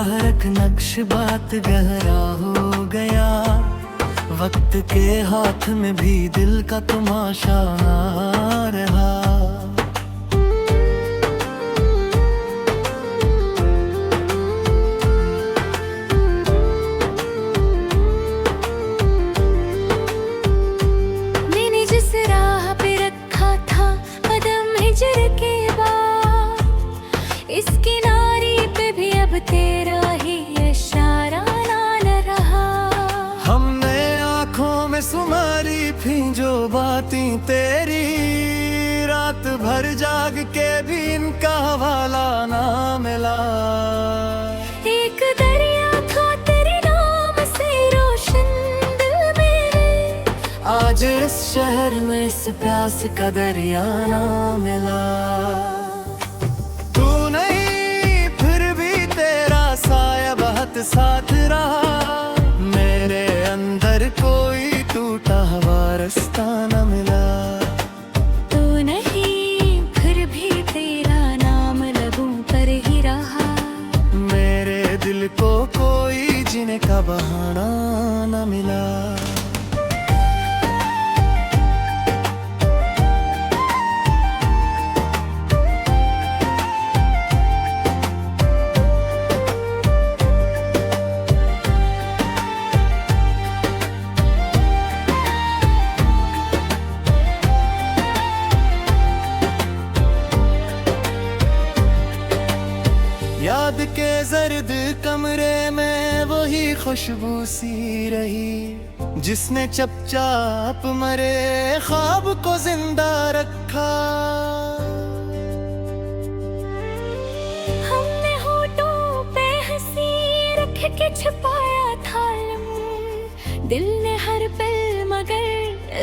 निगाह रख नक्श बात गहरा हो गया। वक्त के हाथ में भी दिल का तमाशा आ रहा। मैंने जिस राह पे रखा था कदम हिजर के बाद, इस किनारे पे भी अब तेरा ही इशारा ना रहा। हमने आँखों में सुमारी थी जो बातें तेरी, रात भर जाग के भी इनका हवाला ना मिला। एक दरिया था तेरे नाम से रोशन दिल मेरे, आज इस शहर में इस प्यास का दरिया ना मिला। तू नहीं फिर भी तेरा साया बहुत साथ रहा। मेरे अंदर कोई टूटा हुआ रास्ता न मिला। तू नहीं फिर भी तेरा नाम लबों पर ही रहा। मेरे दिल को कोई जीने का बहाना न मिला। याद के जर्द कमरे में वही खुशबू सी रही, जिसने चुपचाप मरे ख्वाब को जिंदा रखा। हमने होठों पे हंसी रख के छुपाया था लम, दिल ने हर पल मगर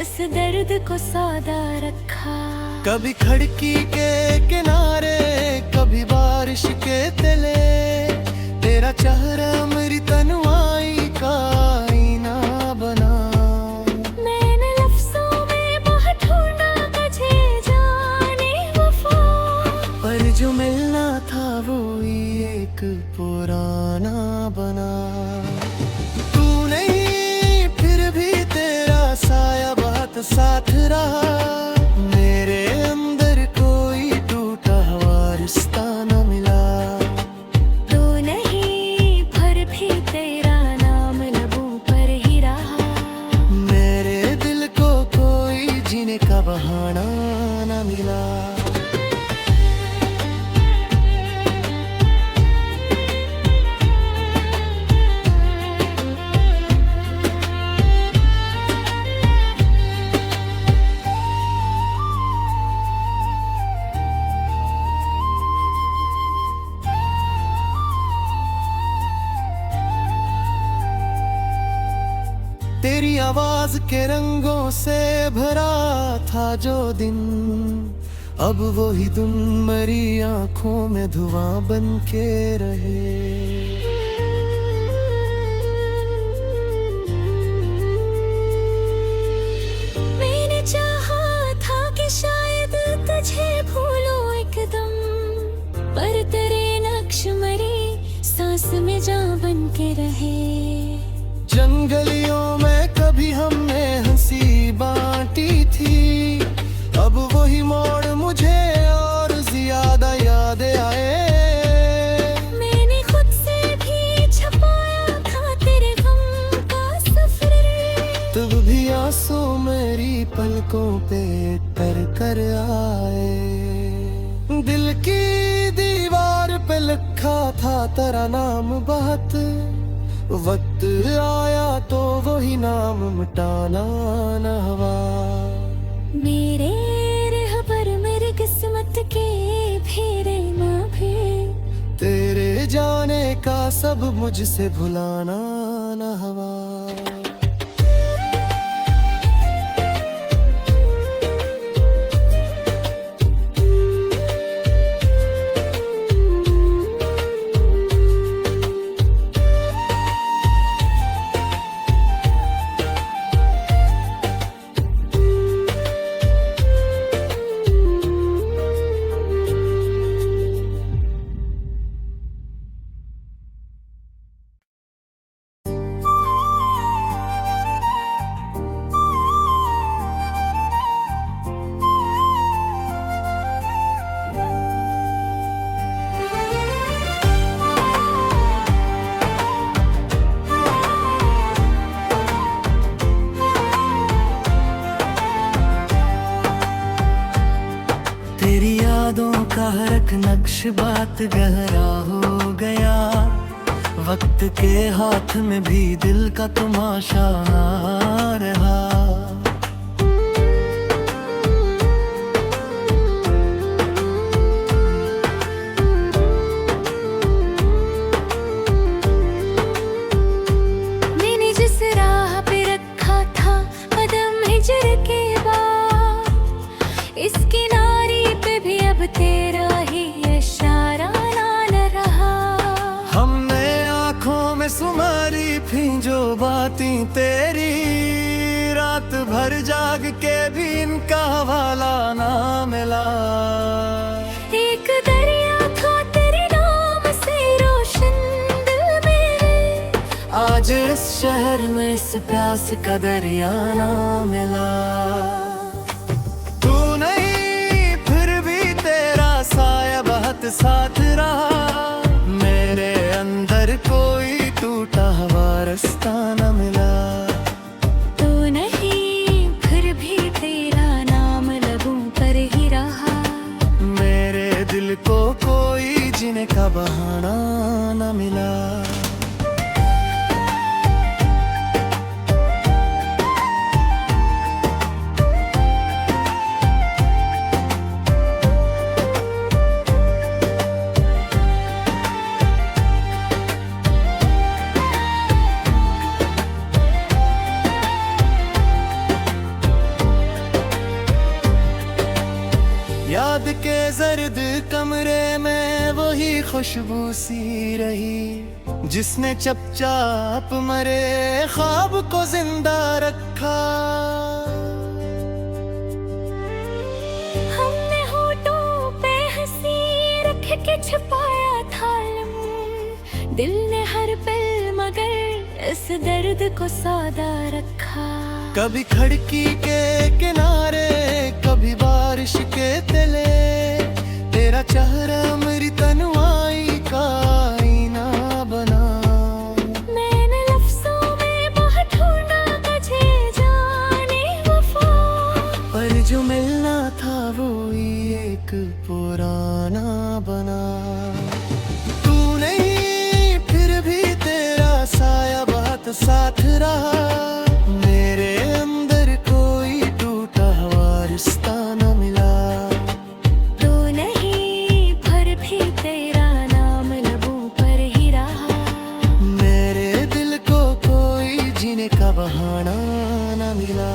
इस दर्द को सादा रखा। कभी खिड़की के किनारे कभी बारिश के तले, तेरा चेहरा मेरी तन्हाई का आईना बना। मैंने लफ्जों में बहुत ढूंढा तुझे जाने वफा, पर जो मिलना था वो एक पुराना बना। तू नहीं फिर भी तेरा साया बहुत साथ रहा। मेरे अंदर कोई टूटा हुआ रिश्ता न मिला। तू नहीं फिर भी तेरा नाम लबों पर ही रहा। मेरे दिल को कोई जीने का बहाना न मिला। तेरी आवाज के रंगों से भरा था जो दिन, अब वही दिन मेरी आंखों में धुआं बन के रहे। मैंने चाहा था कि शायद तुझे भूलूं एकदम, पर तेरे नक्श मेरी सांस में जान बन के रहे। जंगलियों में कभी हमने हंसी बांटी थी, अब वही मोड़ मुझे और ज्यादा याद आए। मैंने खुद से भी छुपाया था तेरे गम का सफर, तब भी आंसू मेरी पलकों पे तर कर आए। दिल की दीवार पे लिखा था तेरा नाम बहुत, वक्त आया तो वही नाम मिटाना न हवा। मेरे रहबर मेरी किस्मत के फेरे ना भी, तेरे जाने का सब मुझसे भुलाना न हवा। यादों का हर एक नक्श बात गहरा हो गया। वक्त के हाथ में भी दिल का तमाशा आ रहा। मैंने जिस राह पे रखा था कदम हिजर के बाद, इस किनारे पे भी अब तेरा ही इशारा ना रहा। हमने आँखों में सुमारी थी जो बातें तेरी, रात भर जाग के भी इनका हवाला ना मिला। एक दरिया था तेरे नाम से रोशन दिल मेरे, आज इस शहर में इस प्यास का दरिया ना मिला। तू नहीं फिर भी तेरा साया बहुत साथ रहा। मेरे अंदर कोई टूटा हुआ रास्ता न मिला। तू नहीं फिर भी तेरा नाम लबों पर ही रहा। मेरे दिल को कोई जीने का बहाना न मिला। याद के जर्द कमरे में वही खुशबू सी रही, जिसने चुपचाप मरे ख्वाब को जिंदा रखा। हमने होठों पे हंसी रख के छुपाया था लम, दिल ने हर पल मगर इस दर्द को सादा रखा। कभी खिड़की के किनारे कभी बारिश के तले, तेरा चेहरा मेरी तन्हाई का आईना बना। मैंने लफ्जों में बहुत ढूंढा तुझे जाने वफा, पर जो मिलना था वो ही एक पुराना बना। तू नहीं फिर भी तेरा साया बहुत साथ रहा। मेरे अंदर कोई टूटा हुआ रिश्ता न मिला। तू नहीं फिर भी तेरा नाम लबों पर ही रहा। मेरे दिल को कोई जीने का बहाना न मिला।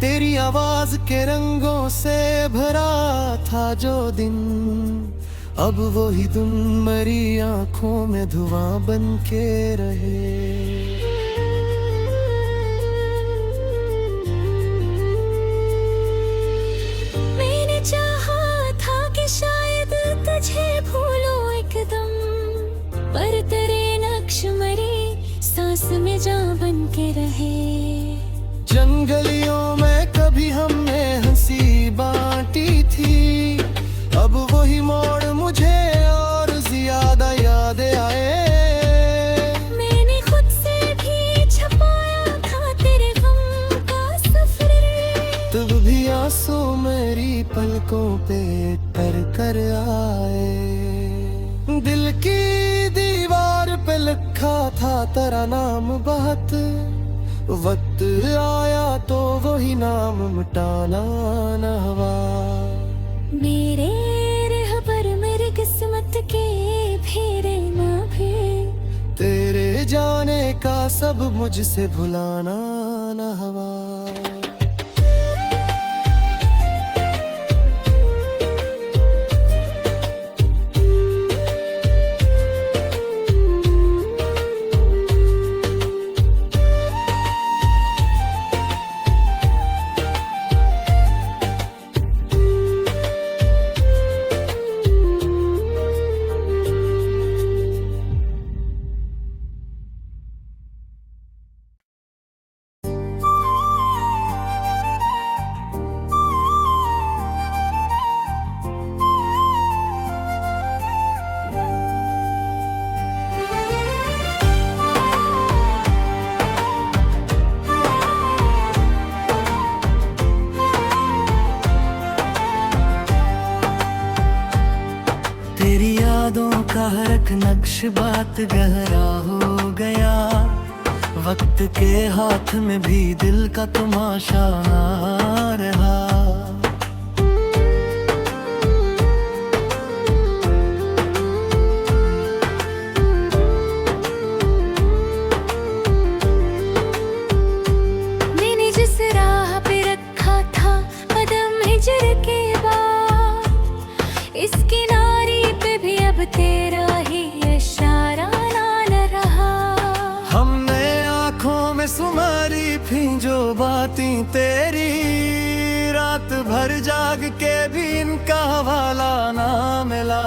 तेरी आवाज के रंगों से भरा था जो दिन, अब वही दिन मेरी आंखों में धुआं बन के रहे। मैंने चाहा था कि शायद तुझे भूलूं एकदम, पर तेरे नक्श मेरी सांस में जान बन के रहे। जंगलियों में कभी हमने हंसी बांटी थी, अब वही मोड़ मुझे और ज्यादा याद आए। मैंने खुद से भी छुपाया था तेरे गम का सफर, तब भी आंसू मेरी पलकों पे तर कर आए। दिल की दीवार पे लिखा था तेरा नाम बहुत, वक्त आया तो वही नाम मिटाना न हुआ। मेरे रहबर मेरी किस्मत के फेरे ना भी, तेरे जाने का सब मुझसे भुलाना न हुआ। तेरी यादों का हर एक नक्श बात गहरा हो गया। वक्त के हाथ में भी दिल का तमाशा आ रहा। मैंने जिस राह पे रखा था कदम हिजर के बाद, इस किनारे पे भी अब तेरा ही इशारा ना रहा। हमने आँखों में सुमारी थी जो बातें तेरी, रात भर जाग के भी इनका हवाला ना मिला।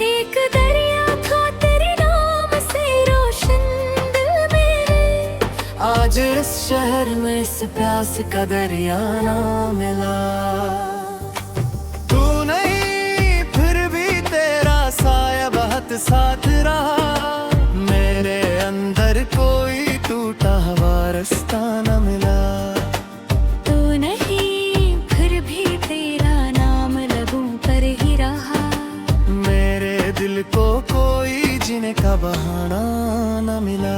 एक दरिया था तेरे नाम से रोशन दिल मेरे, आज इस शहर में इस प्यास का दरिया ना मिला। तू नहीं फिर भी तेरा साया बहुत साथ रहा। मेरे अंदर कोई टूटा हुआ रास्ता न मिला। तू नहीं फिर भी तेरा नाम लबों पर ही रहा। मेरे दिल को कोई जीने का बहाना न मिला।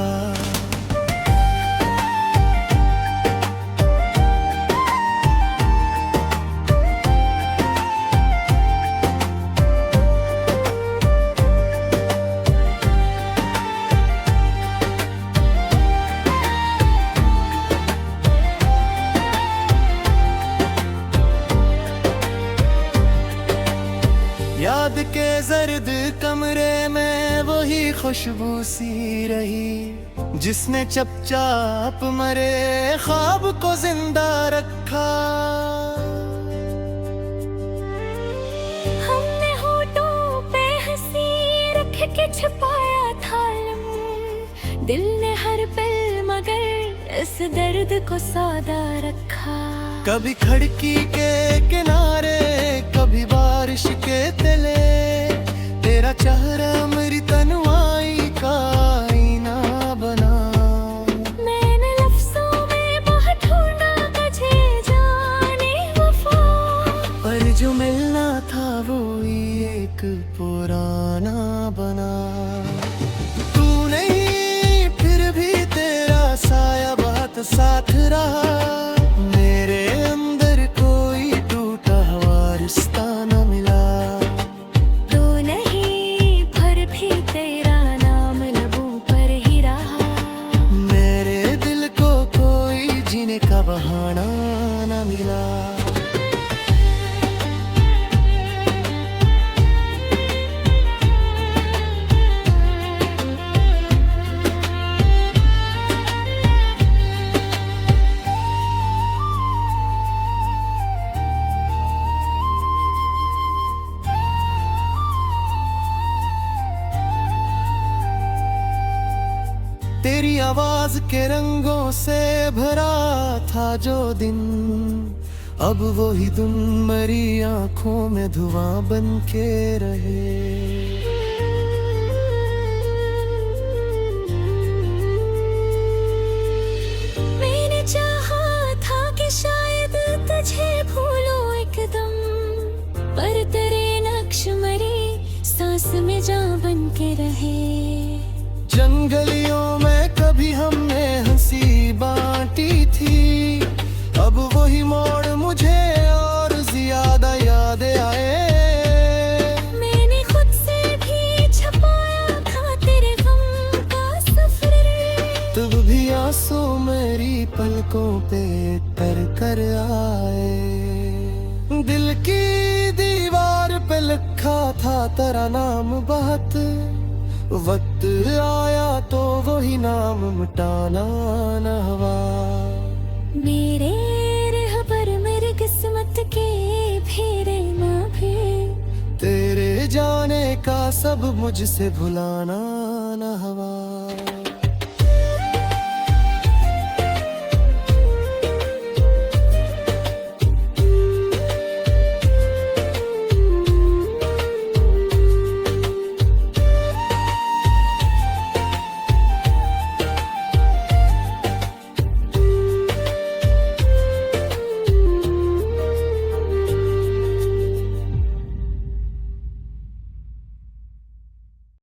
याद के जर्द कमरे में वही खुशबू सी रही, जिसने चुपचाप मरे ख्वाब को जिंदा रखा। हमने होठों पे हंसी रख के छुपाया था लम, दिल ने हर पल मगर इस दर्द को सादा रखा। कभी खिड़की के किनारे कभी बारिश के तले, तेरा चेहरा मेरी तन्हाई का आईना बना। मैंने लफ्जों में बहुत ढूंढा तुझे जाने वफा, पर जो मिलना था वो एक पुराना बना। तू नहीं फिर भी तेरा साया बहुत साथ रहा। मेरे अंदर कोई टूटा हुआ रिश्ता न मिला। तू नहीं फिर भी तेरा नाम लबों पर ही रहा। मेरे दिल को कोई जीने का बहाना न मिला। तेरी आवाज के रंगों से भरा था जो दिन, अब वही दिन मेरी आंखों में धुआं बन के रहे। मैंने चाहा था कि शायद तुझे भूलूं एकदम, पर तेरे नक्श मरी सांस में जान बन के रहे। जंगलियों में कभी हमने हंसी बांटी थी, अब वही मोड़ मुझे और ज्यादा याद आए। मैंने खुद से भी छुपाया था तेरे गम का सफर, तब भी आंसू मेरी पलकों पे तर कर आए। दिल की दीवार पे लिखा था तेरा नाम बहुत, वक्त आया तो वही नाम मिटाना न हुआ। मेरे रहबर मेरी किस्मत के फेरे माँ भी, तेरे जाने का सब मुझसे भुलाना न हुआ।